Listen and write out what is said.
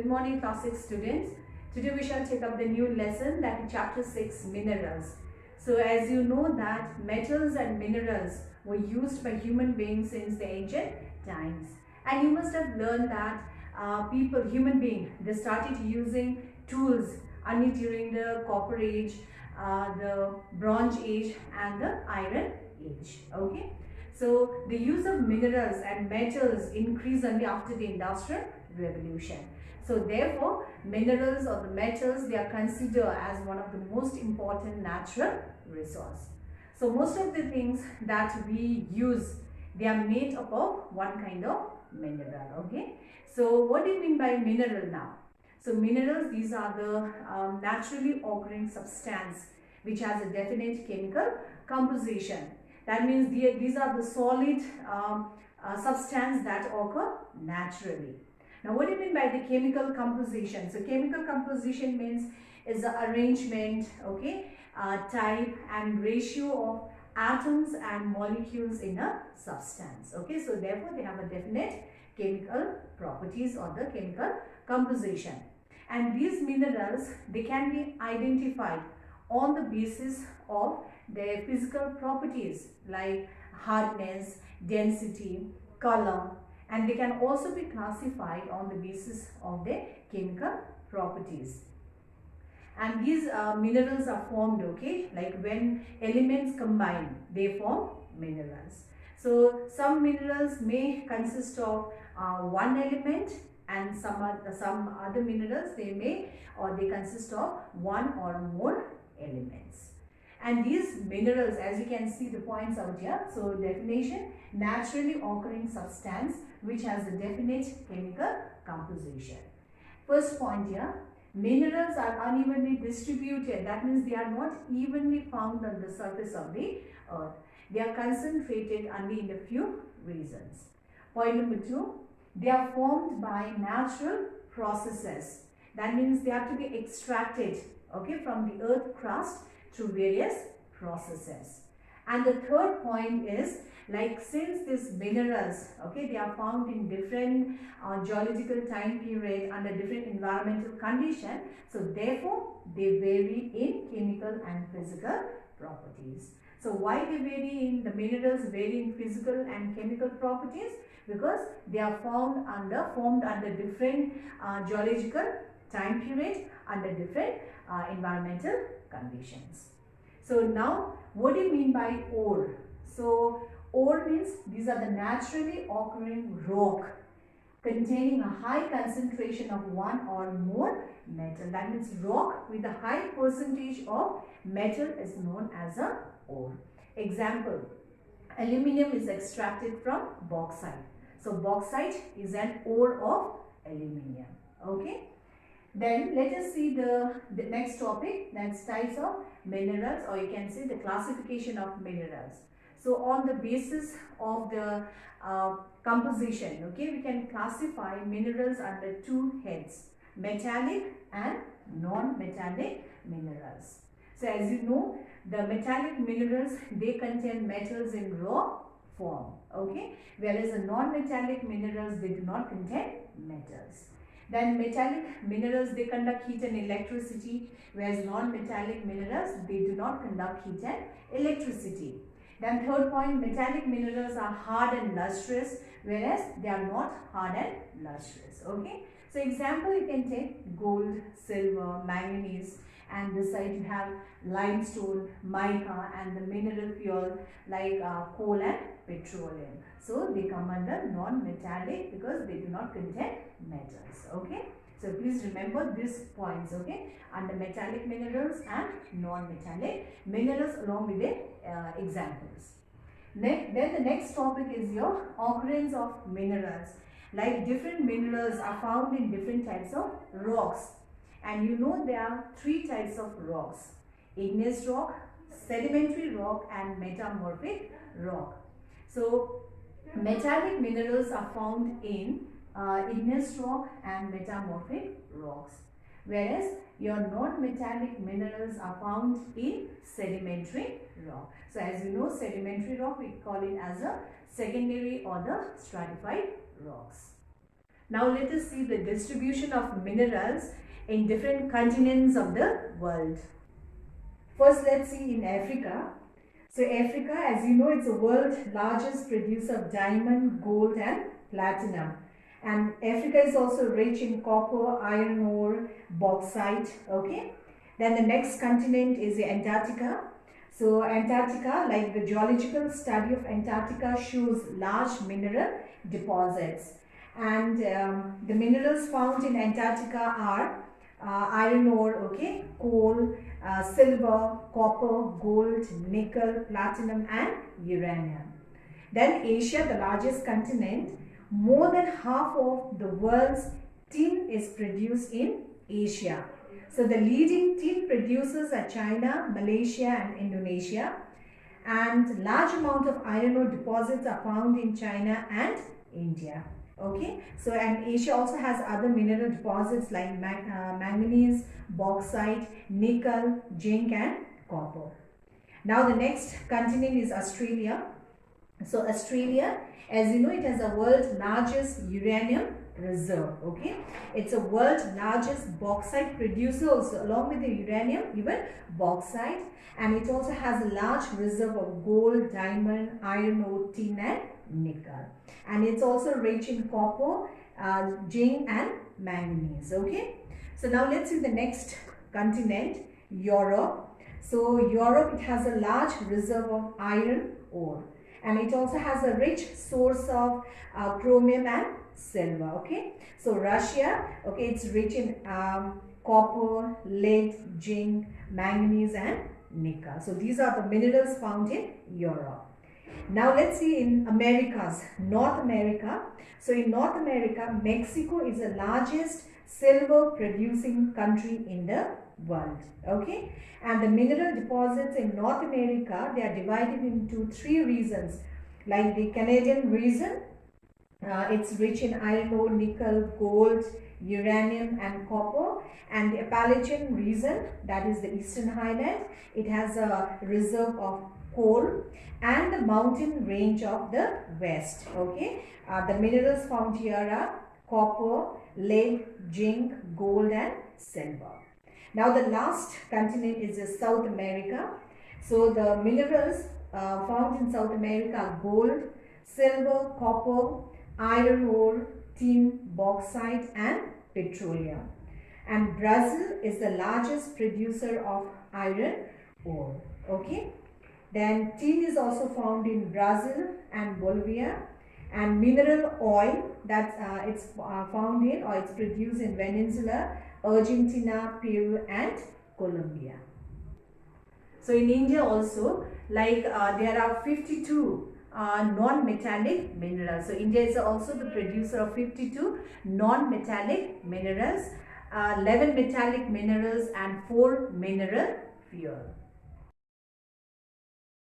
Good morning, class 6 students. Today we shall take up the new lesson, that is chapter 6, minerals. So as you know that metals and minerals were used by human beings since the ancient times. And you must have learned that human beings, they started using tools only during the Copper Age, the Bronze Age and the Iron Age. Okay. So the use of minerals and metals increased only after the Industrial Revolution. So therefore, minerals or the metals, they are considered as one of the most important natural resource. So most of the things that we use, they are made up of one kind of mineral. Okay. So what do you mean by mineral now? So minerals, these are the naturally occurring substance which has a definite chemical composition. That means these are the solid substance that occur naturally. Now what do you mean by the chemical composition? So chemical composition means is the arrangement, okay, type and ratio of atoms and molecules in a substance. Okay, so therefore they have a definite chemical properties or the chemical composition. And these minerals, they can be identified on the basis of their physical properties like hardness, density, color, and they can also be classified on the basis of their chemical properties. And these minerals are formed, okay, like when elements combine, they form minerals. So some minerals may consist of one element, and some other minerals they consist of one or more elements. And these minerals, as you can see the points out here, so definition, naturally occurring substance which has a definite chemical composition. First point here, minerals are unevenly distributed. That means they are not evenly found on the surface of the earth. They are concentrated only in a few regions. Point number 2, they are formed by natural processes. That means they have to be extracted, okay, from the earth crust through various processes. And the third point is, like, since these minerals, okay, they are found in different geological time period under different environmental condition, so therefore they vary in chemical and physical properties. So why they vary in, the minerals vary in physical and chemical properties? Because they are formed under different geological time period under different environmental conditions. So now, what do you mean by ore? So ore means these are the naturally occurring rock containing a high concentration of one or more metal. That means rock with a high percentage of metal is known as a ore. Example, aluminium is extracted from bauxite. So bauxite is an ore of aluminium. Okay. Then let us see the next topic, that's types of minerals, or you can say the classification of minerals. So on the basis of the composition, okay, we can classify minerals under two heads, metallic and non-metallic minerals. So as you know, the metallic minerals, they contain metals in raw form, okay, whereas the non-metallic minerals, they do not contain metals. Then metallic minerals, they conduct heat and electricity, whereas non-metallic minerals, they do not conduct heat and electricity. Then third point, metallic minerals are hard and lustrous, whereas they are not hard and lustrous. Okay. So example, you can take gold, silver, manganese, and this side you have limestone, mica, and the mineral fuel like coal and petroleum. So they come under non-metallic because they do not contain metals. Okay. So please remember these points. Okay. Under metallic minerals and non-metallic minerals along with the examples. Then the next topic is your occurrence of minerals. Like different minerals are found in different types of rocks. And you know there are three types of rocks: igneous rock, sedimentary rock, and metamorphic rock. So metallic minerals are found in igneous rock and metamorphic rocks, whereas your non-metallic minerals are found in sedimentary rock. So as you know, sedimentary rock, we call it as a secondary or the stratified rocks. Now let us see the distribution of minerals in different continents of the world. First, let's see in Africa. So Africa, as you know, it's the world's largest producer of diamond, gold and platinum. And Africa is also rich in copper, iron ore, bauxite, okay. Then the next continent is Antarctica. So Antarctica, like the geological study of Antarctica, shows large mineral deposits. And the minerals found in Antarctica are iron ore, okay, coal, silver, copper, gold, nickel, platinum and uranium. Then Asia, the largest continent, more than half of the world's tin is produced in Asia. So the leading tin producers are China, Malaysia and Indonesia. And large amount of iron ore deposits are found in China and India. Okay, so and Asia also has other mineral deposits like manganese, bauxite, nickel, zinc and copper. Now the next continent is Australia. So Australia, as you know, it has the world's largest uranium reserve. Okay, it's a world's largest bauxite producer also, along with the uranium, even bauxite, and it also has a large reserve of gold, diamond, iron ore, tin and nickel, and it's also rich in copper, zinc and manganese. Okay, so now let's see the next continent, Europe. So Europe, it has a large reserve of iron ore, and it also has a rich source of chromium and silver. Okay, so Russia, okay, it's rich in copper, lead, zinc, manganese and nickel. So these are the minerals found in Europe. Now let's see in Americas, North America. So in North America, Mexico is the largest silver producing country in the world. Okay, and the mineral deposits in North America, they are divided into three regions. Like the Canadian region, it's rich in iron ore, nickel, gold, uranium and copper. And the Appalachian region, that is the Eastern Highland, it has a reserve of coal, and the mountain range of the west. Okay, the minerals found here are copper, lead, zinc, gold and silver. Now the last continent is South America. So the minerals found in South America are gold, silver, copper, iron ore, tin, bauxite and petroleum. And Brazil is the largest producer of iron ore. Okay, then tin is also found in Brazil and Bolivia, and mineral oil that it's found in, or it's produced in Venezuela, Argentina, Peru and Colombia. So in India also, like there are 52 non-metallic minerals. So India is also the producer of 52 non-metallic minerals, 11 metallic minerals and 4 mineral fuel.